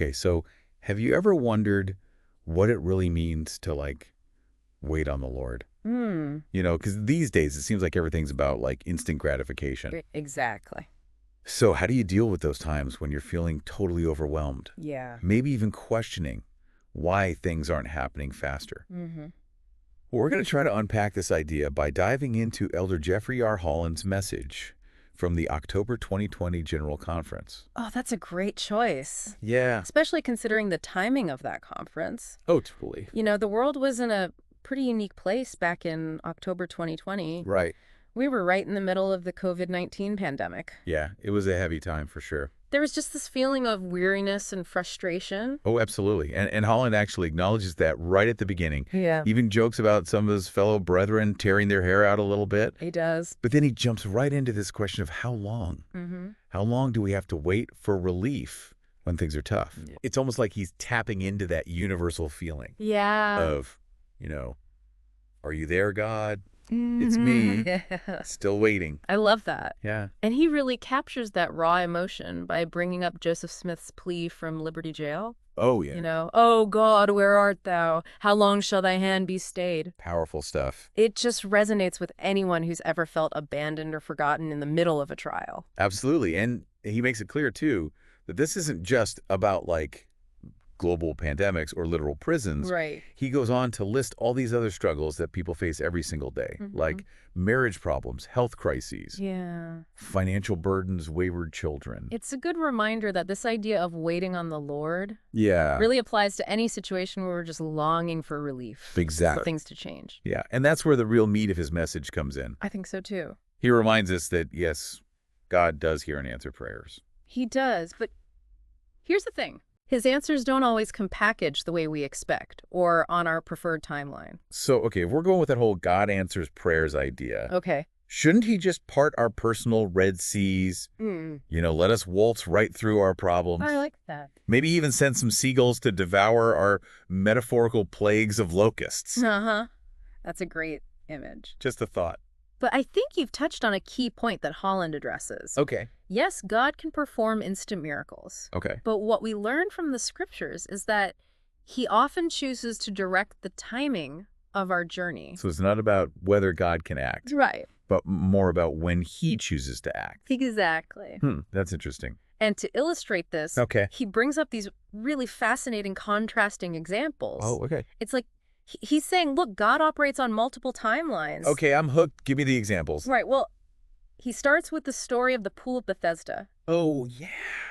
Okay, so have you ever wondered what it really means to, like, wait on the Lord? Hmm. Because these days it seems like everything's about, like, instant gratification. Exactly. So how do you deal with those times when you're feeling totally overwhelmed? Yeah. Maybe even questioning why things aren't happening faster? Mm-hmm. Well, we're going to try to unpack this idea by diving into Elder Jeffrey R. Holland's message from the October 2020 General Conference. Oh, that's a great choice, Yeah. especially considering the timing of that conference. Oh, totally. The world was in a pretty unique place back in October 2020. Right. We were right in the middle of the COVID-19 pandemic. Yeah, it was a heavy time for sure. There was just this feeling of weariness and frustration. Oh, absolutely. And Holland actually acknowledges that right at the beginning. Yeah. Even jokes about some of his fellow brethren tearing their hair out a little bit. He does. But then he jumps right into this question of how long? Mm-hmm. How long do we have to wait for relief when things are tough? Yeah. It's almost like he's tapping into that universal feeling Yeah. of, are you there, God? It's me. Yeah. Still waiting. I love that. Yeah. And he really captures that raw emotion by bringing up Joseph Smith's plea from Liberty Jail. Oh, yeah. Oh God, where art thou? How long shall thy hand be stayed? Powerful stuff. It just resonates with anyone who's ever felt abandoned or forgotten in the middle of a trial. Absolutely. And he makes it clear, too, that this isn't just about, like, global pandemics or literal prisons. Right. He goes on to list all these other struggles that people face every single day, like marriage problems, health crises, Yeah. financial burdens, wayward children. It's a good reminder that this idea of waiting on the Lord Yeah. really applies to any situation where we're just longing for relief. Exactly. For things to change. Yeah. And that's where the real meat of his message comes in. I think so too. He reminds us that, yes, God does hear and answer prayers. He does, but here's the thing. His answers don't always come packaged the way we expect or on our preferred timeline. So, okay, if we're going with that whole God answers prayers idea, Okay. shouldn't he just part our personal Red Seas, let us waltz right through our problems? I like that. Maybe even send some seagulls to devour our metaphorical plagues of locusts. Uh-huh. That's a great image. Just a thought. But I think you've touched on a key point that Holland addresses. Okay. Yes, God can perform instant miracles. Okay. But what we learn from the scriptures is that he often chooses to direct the timing of our journey. So it's not about whether God can act, Right. but more about when he chooses to act. Exactly. That's interesting. And to illustrate this, Okay. he brings up these really fascinating contrasting examples. Oh, okay. It's like he's saying, look, God operates on multiple timelines. Okay, I'm hooked. Give me the examples. Right. Well, he starts with the story of the Pool of Bethesda. Oh, yeah.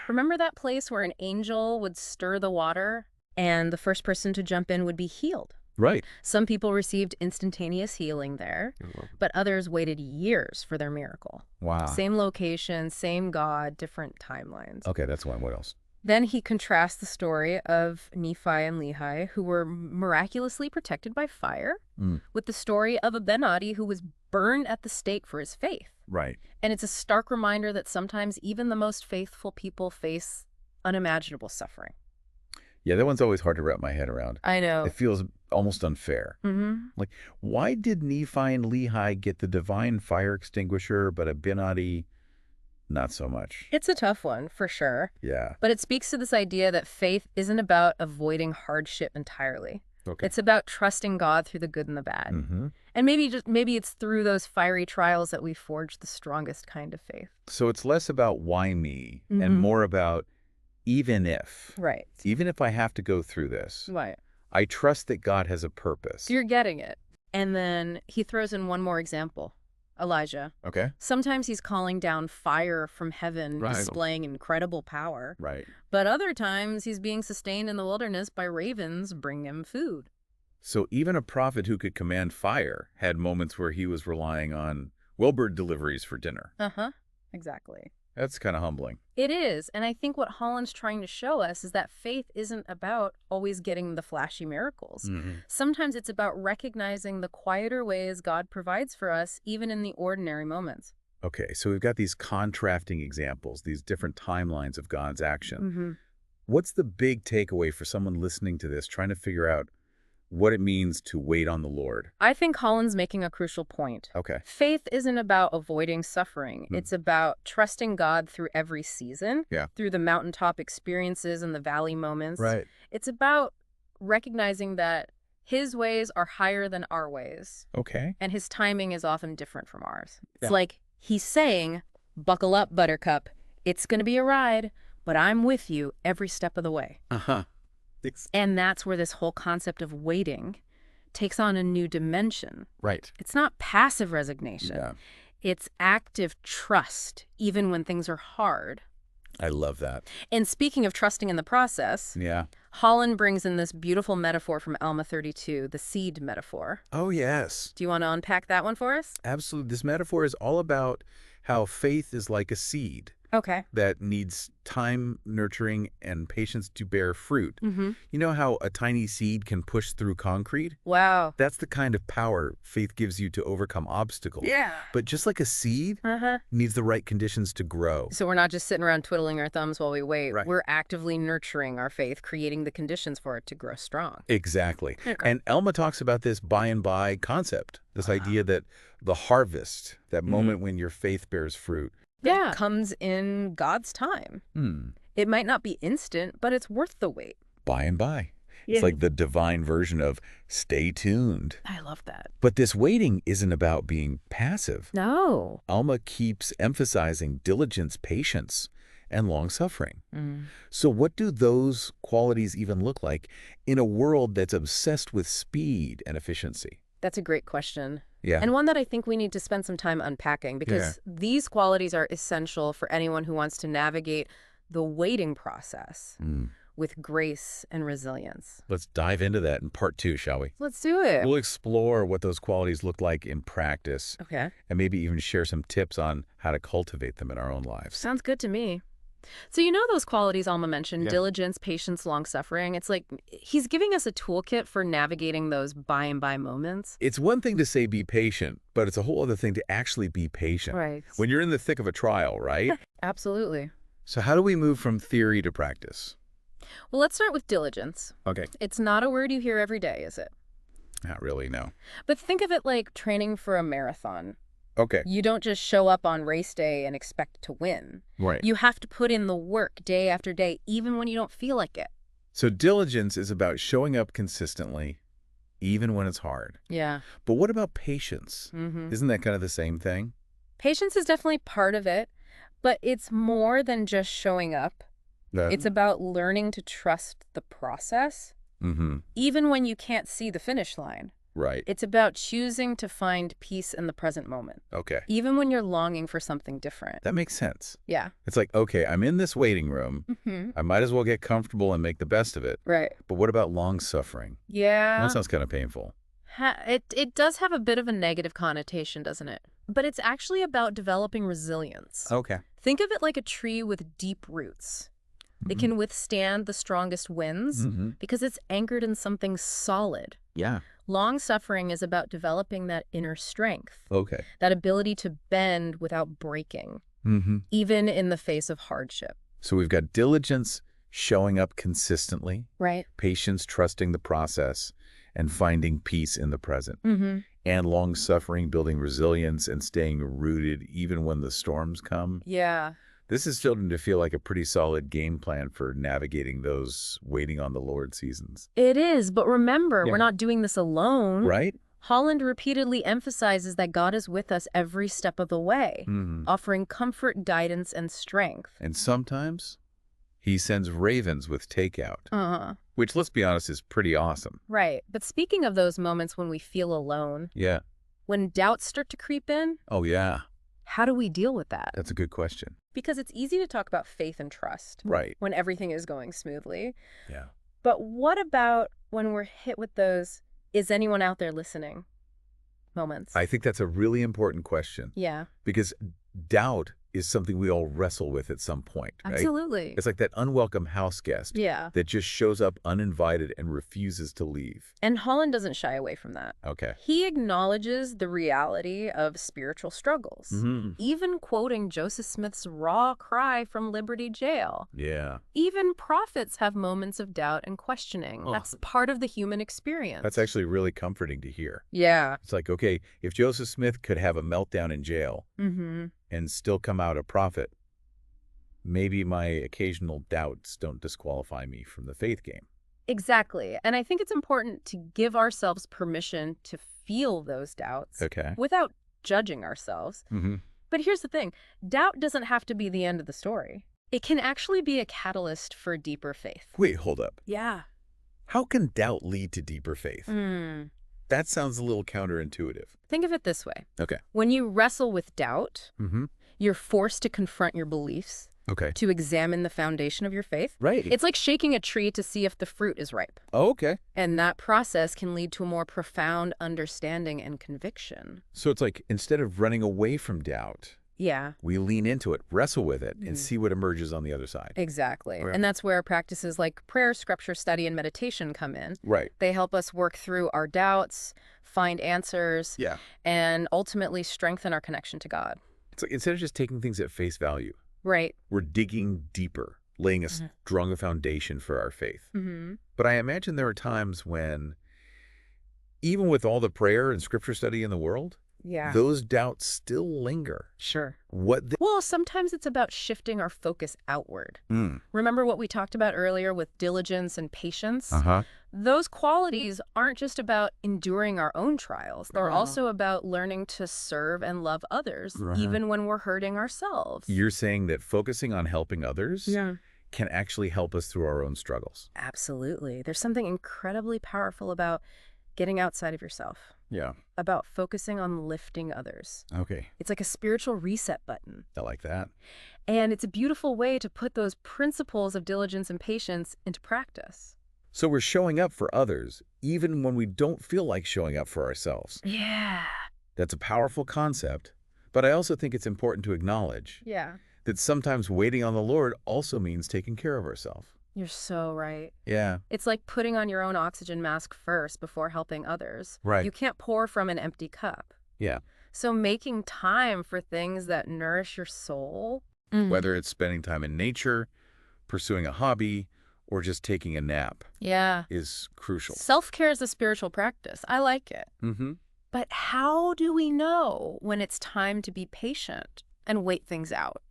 Remember that place where an angel would stir the water and the first person to jump in would be healed? Right. Some people received instantaneous healing there, but others waited years for their miracle. Wow. Same location, same God, different timelines. Okay, that's one. What else? Then he contrasts the story of Nephi and Lehi, who were miraculously protected by fire, with the story of a Ben-Adi who was burned at the stake for his faith. Right. And it's a stark reminder that sometimes even the most faithful people face unimaginable suffering. Yeah, that one's always hard to wrap my head around. I know. It feels almost unfair. Like, why did Nephi and Lehi get the divine fire extinguisher, but a Ben-Adi not so much? It's a tough one, for sure. Yeah. But it speaks to this idea that faith isn't about avoiding hardship entirely. Okay. It's about trusting God through the good and the bad. And maybe it's through those fiery trials that we forge the strongest kind of faith. So it's less about why me and more about even if. Right. Even if I have to go through this, Right. I trust that God has a purpose. You're getting it. And then he throws in one more example. Elijah. Okay. Sometimes he's calling down fire from heaven, Right. displaying incredible power. Right. But other times he's being sustained in the wilderness by ravens bringing him food. So even a prophet who could command fire had moments where he was relying on Wilbur deliveries for dinner. Uh-huh. Exactly. That's kind of humbling. It is. And I think what Holland's trying to show us is that faith isn't about always getting the flashy miracles. Sometimes it's about recognizing the quieter ways God provides for us, even in the ordinary moments. Okay, so we've got these contrasting examples, these different timelines of God's action. What's the big takeaway for someone listening to this, trying to figure out what it means to wait on the Lord. I think Holland's making a crucial point. Okay. Faith isn't about avoiding suffering. It's about trusting God through every season, through the mountaintop experiences and the valley moments. Right. It's about recognizing that his ways are higher than our ways. Okay. And his timing is often different from ours. It's like he's saying, buckle up, Buttercup. It's going to be a ride, but I'm with you every step of the way. Uh-huh. And that's where this whole concept of waiting takes on a new dimension. Right. It's not passive resignation. Yeah. It's active trust, even when things are hard. I love that. And speaking of trusting in the process, Holland brings in this beautiful metaphor from Alma 32, the seed metaphor. Oh, yes. Do you want to unpack that one for us? Absolutely. This metaphor is all about how faith is like a seed. Okay. That needs time, nurturing, and patience to bear fruit. Mm-hmm. You know how a tiny seed can push through concrete? Wow. That's the kind of power faith gives you to overcome obstacles. Yeah. But just like a seed needs the right conditions to grow. So we're not just sitting around twiddling our thumbs while we wait. Right. We're actively nurturing our faith, creating the conditions for it to grow strong. Exactly. Okay. And Elma talks about this by and by concept, this idea that the harvest, that moment when your faith bears fruit, comes in God's time. It might not be instant, but it's worth the wait. By and by. It's like the divine version of stay tuned. I love that. But this waiting isn't about being passive. No. Alma keeps emphasizing diligence, patience, and long-suffering. So what do those qualities even look like in a world that's obsessed with speed and efficiency? That's a great question. Yeah. And one that I think we need to spend some time unpacking, because these qualities are essential for anyone who wants to navigate the waiting process with grace and resilience. Let's dive into that in part 2, shall we? Let's do it. We'll explore what those qualities look like in practice. Okay. And maybe even share some tips on how to cultivate them in our own lives. Sounds good to me. So you know those qualities Alma mentioned, diligence, patience, long-suffering? It's like he's giving us a toolkit for navigating those by-and-by moments. It's one thing to say be patient, but it's a whole other thing to actually be patient. Right. When you're in the thick of a trial, right? Absolutely. So how do we move from theory to practice? Well, let's start with diligence. Okay. It's not a word you hear every day, is it? Not really, no. But think of it like training for a marathon. Okay. You don't just show up on race day and expect to win. Right. You have to put in the work day after day, even when you don't feel like it. So diligence is about showing up consistently, even when it's hard. Yeah. But what about patience? Isn't that kind of the same thing? Patience is definitely part of it, but it's more than just showing up. It's about learning to trust the process, even when you can't see the finish line. Right. It's about choosing to find peace in the present moment. Okay. Even when you're longing for something different. That makes sense. Yeah. It's like, okay, I'm in this waiting room. I might as well get comfortable and make the best of it. Right. But what about long suffering? Yeah. That sounds kind of painful. It does have a bit of a negative connotation, doesn't it? But it's actually about developing resilience. Okay. Think of it like a tree with deep roots. It can withstand the strongest winds because it's anchored in something solid. Yeah. Long suffering is about developing that inner strength. Okay. That ability to bend without breaking, even in the face of hardship. So we've got diligence, showing up consistently. Right. Patience, trusting the process, and finding peace in the present. And long suffering, building resilience, and staying rooted even when the storms come. Yeah. This is starting to feel like a pretty solid game plan for navigating those waiting on the Lord seasons. It is, but remember, we're not doing this alone. Right? Holland repeatedly emphasizes that God is with us every step of the way, offering comfort, guidance, and strength. And sometimes he sends ravens with takeout, which, let's be honest, is pretty awesome. Right. But speaking of those moments when we feel alone, Yeah. when doubts start to creep in, Oh, yeah. how do we deal with that? That's a good question. Because it's easy to talk about faith and trust Right. when everything is going smoothly. Yeah. But what about when we're hit with those, is anyone out there listening moments? I think that's a really important question. Yeah. Because doubt is something we all wrestle with at some point, right? Absolutely. It's like that unwelcome house guest Yeah. that just shows up uninvited and refuses to leave. And Holland doesn't shy away from that. Okay. He acknowledges the reality of spiritual struggles, even quoting Joseph Smith's raw cry from Liberty Jail. Yeah. Even prophets have moments of doubt and questioning. Oh. That's part of the human experience. That's actually really comforting to hear. Yeah. It's like, okay, if Joseph Smith could have a meltdown in jail and still come out a prophet, maybe my occasional doubts don't disqualify me from the faith game. Exactly. And I think it's important to give ourselves permission to feel those doubts without judging ourselves. But here's the thing. Doubt doesn't have to be the end of the story. It can actually be a catalyst for deeper faith. Wait, hold up. Yeah. How can doubt lead to deeper faith? That sounds a little counterintuitive. Think of it this way. Okay. When you wrestle with doubt, you're forced to confront your beliefs, to examine the foundation of your faith. Right. It's like shaking a tree to see if the fruit is ripe. Oh, okay. And that process can lead to a more profound understanding and conviction. So it's like instead of running away from doubt, we lean into it, wrestle with it, and see what emerges on the other side. Exactly. Okay. And that's where practices like prayer, scripture study, and meditation come in. Right. They help us work through our doubts, find answers, and ultimately strengthen our connection to God. It's like instead of just taking things at face value, Right. we're digging deeper, laying a stronger foundation for our faith. But I imagine there are times when, even with all the prayer and scripture study in the world, those doubts still linger. Sure. Well, sometimes it's about shifting our focus outward. Remember what we talked about earlier with diligence and patience? Those qualities aren't just about enduring our own trials. They're also about learning to serve and love others, even when we're hurting ourselves. You're saying that focusing on helping others can actually help us through our own struggles. Absolutely. There's something incredibly powerful about getting outside of yourself. Yeah. About focusing on lifting others. Okay. It's like a spiritual reset button. I like that. And it's a beautiful way to put those principles of diligence and patience into practice. So we're showing up for others, even when we don't feel like showing up for ourselves. Yeah. That's a powerful concept, but I also think it's important to acknowledge that sometimes waiting on the Lord also means taking care of ourselves. You're so right. Yeah. It's like putting on your own oxygen mask first before helping others. Right. You can't pour from an empty cup. Yeah. So making time for things that nourish your soul. Whether it's spending time in nature, pursuing a hobby, or just taking a nap is crucial. Self-care is a spiritual practice. I like it. But how do we know when it's time to be patient and wait things out?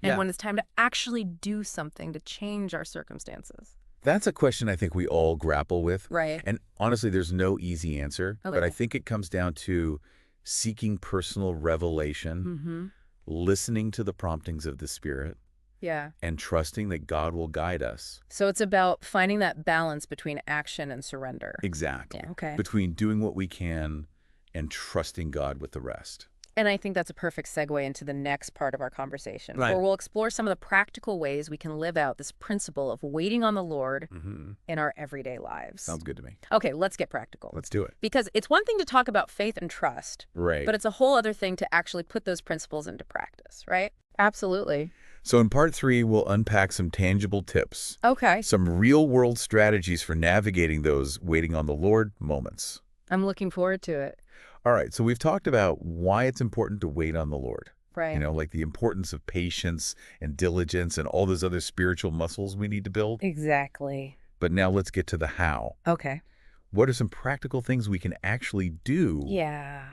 And when it's time to actually do something to change our circumstances? That's a question I think we all grapple with. Right. And honestly, there's no easy answer. But I think it comes down to seeking personal revelation, listening to the promptings of the Spirit, and trusting that God will guide us. So it's about finding that balance between action and surrender. Exactly. Yeah, okay. Between doing what we can and trusting God with the rest. And I think that's a perfect segue into the next part of our conversation, Right. where we'll explore some of the practical ways we can live out this principle of waiting on the Lord in our everyday lives. Sounds good to me. Okay, let's get practical. Let's do it. Because it's one thing to talk about faith and trust, Right. but it's a whole other thing to actually put those principles into practice, right? Absolutely. So in part 3, we'll unpack some tangible tips. Okay. Some real-world strategies for navigating those waiting on the Lord moments. I'm looking forward to it. All right, so we've talked about why it's important to wait on the Lord. Right. You know, like the importance of patience and diligence and all those other spiritual muscles we need to build. Exactly. But now let's get to the how. Okay. What are some practical things we can actually do Yeah.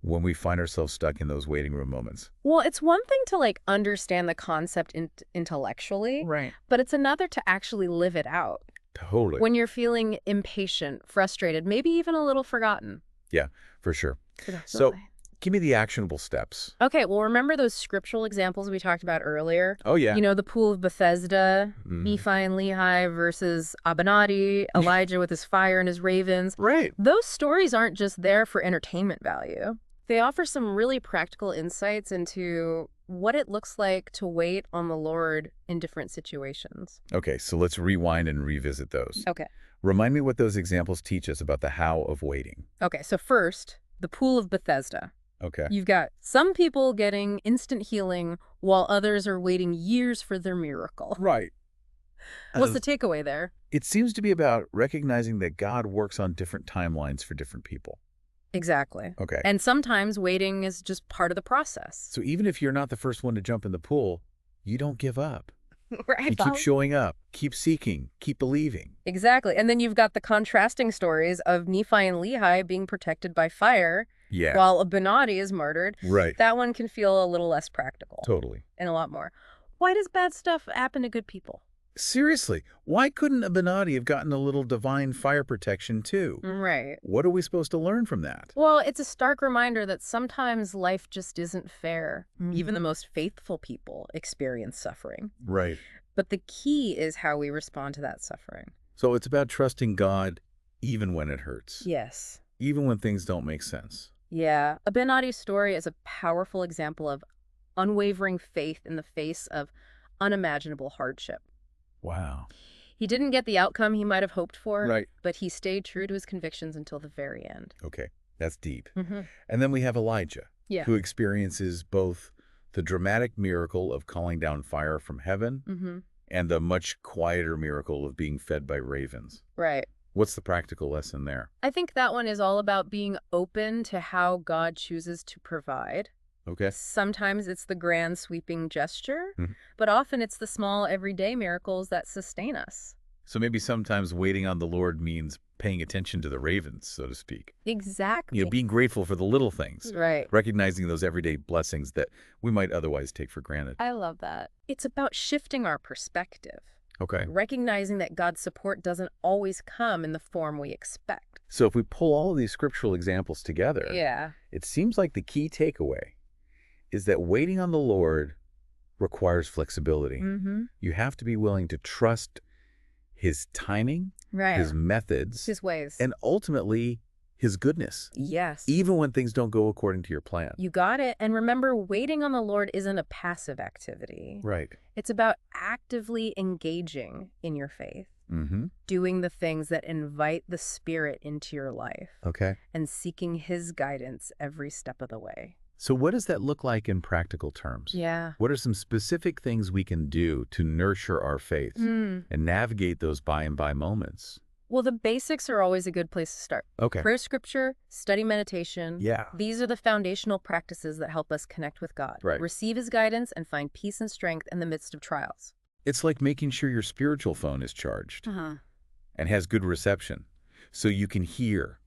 when we find ourselves stuck in those waiting room moments? Well, it's one thing to like understand the concept intellectually, Right. but it's another to actually live it out. Totally. When you're feeling impatient, frustrated, maybe even a little forgotten. Yeah, for sure. So Absolutely. give me the actionable steps. Okay, well, remember those scriptural examples we talked about earlier? Oh, yeah. You know, the pool of Bethesda, Nephi and Lehi versus Abinadi, Elijah with his fire and his ravens. Right. Those stories aren't just there for entertainment value. They offer some really practical insights into what it looks like to wait on the Lord in different situations. Okay, so let's rewind and revisit those. Okay. Remind me what those examples teach us about the how of waiting. Okay, so first, the pool of Bethesda. Okay. You've got some people getting instant healing while others are waiting years for their miracle. Right. What's the takeaway there? It seems to be about recognizing that God works on different timelines for different people. Exactly. Okay. And sometimes waiting is just part of the process. So even if you're not the first one to jump in the pool, you don't give up. Right. You keep showing up, keep seeking, keep believing. Exactly. And then you've got the contrasting stories of Nephi and Lehi being protected by fire Yeah. while Abinadi is martyred. Right. That one can feel a little less practical. Totally. And a lot more. Why does bad stuff happen to good people? Seriously, why couldn't Abinadi have gotten a little divine fire protection too? Right. What are we supposed to learn from that? Well, it's a stark reminder that sometimes life just isn't fair. Even the most faithful people experience suffering. Right. But the key is how we respond to that suffering. So it's about trusting God even when it hurts. Yes. Even when things don't make sense. Yeah. Abinadi's story is a powerful example of unwavering faith in the face of unimaginable hardship. Wow. He didn't get the outcome he might have hoped for, Right. but he stayed true to his convictions until the very end. Okay, that's deep. Mm-hmm. And then we have Elijah, Yeah. who experiences both the dramatic miracle of calling down fire from heaven Mm-hmm. and the much quieter miracle of being fed by ravens. Right. What's the practical lesson there? I think that one is all about being open to how God chooses to provide. Okay. Sometimes it's the grand sweeping gesture, Mhm. but often it's the small everyday miracles that sustain us. So maybe sometimes waiting on the Lord means paying attention to the ravens, so to speak. Exactly. Being grateful for the little things. Right. Recognizing those everyday blessings that we might otherwise take for granted. I love that. It's about shifting our perspective. Okay. Recognizing that God's support doesn't always come in the form we expect. So if we pull all of these scriptural examples together, Yeah. it seems like the key takeaway is that waiting on the Lord requires flexibility. Mm-hmm. You have to be willing to trust his timing, Right. his methods, His ways. and ultimately his goodness, yes. even when things don't go according to your plan. You got it. And remember, waiting on the Lord isn't a passive activity. Right. It's about actively engaging in your faith, Mm-hmm. doing the things that invite the Spirit into your life, Okay. and seeking His guidance every step of the way. So what does that look like in practical terms? Yeah. What are some specific things we can do to nurture our faith and navigate those by and by moments? Well, the basics are always a good place to start. Okay. Prayer, scripture, study, meditation. Yeah. These are the foundational practices that help us connect with God, Right. receive His guidance, and find peace and strength in the midst of trials. It's like making sure your spiritual phone is charged and has good reception so you can hear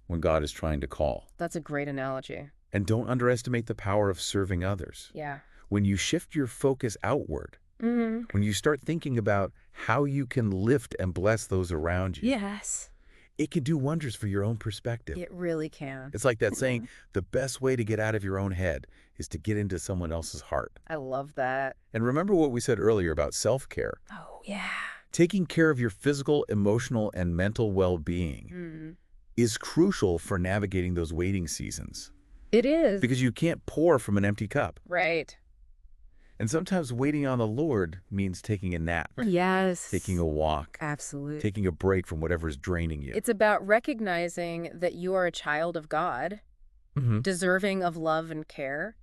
when God is trying to call. That's a great analogy. And don't underestimate the power of serving others. Yeah. When you shift your focus outward, when you start thinking about how you can lift and bless those around you, Yes. it can do wonders for your own perspective. It really can. It's like that saying, the best way to get out of your own head is to get into someone else's heart. I love that. And remember what we said earlier about self-care. Oh, yeah. Taking care of your physical, emotional, and mental well-being is crucial for navigating those waiting seasons. It is. Because you can't pour from an empty cup. Right. And sometimes waiting on the Lord means taking a nap, Yes. taking a walk, Absolutely. taking a break from whatever's draining you. It's about recognizing that you are a child of God, deserving of love and care,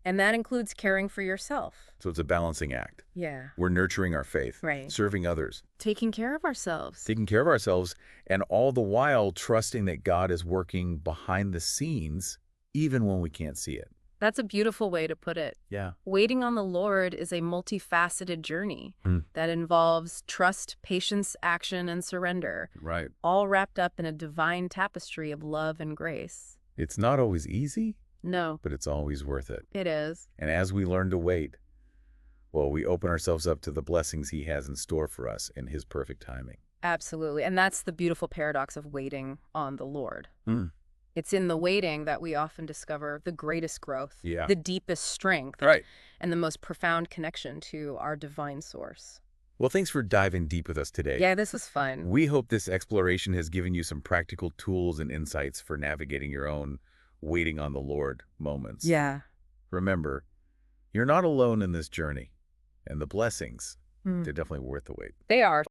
and that includes caring for yourself. So it's a balancing act. Yeah. We're nurturing our faith, Right. serving others, Taking care of ourselves. taking care of ourselves, and all the while trusting that God is working behind the scenes, even when we can't see it. That's a beautiful way to put it. Yeah. Waiting on the Lord is a multifaceted journey that involves trust, patience, action, and surrender, Right. all wrapped up in a divine tapestry of love and grace. It's not always easy, No, but it's always worth it. it is. And as we learn to wait, well, we open ourselves up to the blessings he has in store for us in his perfect timing. Absolutely. And that's the beautiful paradox of waiting on the Lord. Mm. It's in the waiting that we often discover the greatest growth, Yeah. the deepest strength, Right. and the most profound connection to our divine source. Well, thanks for diving deep with us today. Yeah, this was fun. We hope this exploration has given you some practical tools and insights for navigating your own waiting on the Lord moments. Yeah. Remember, you're not alone in this journey, and the blessings, they're definitely worth the wait. They are.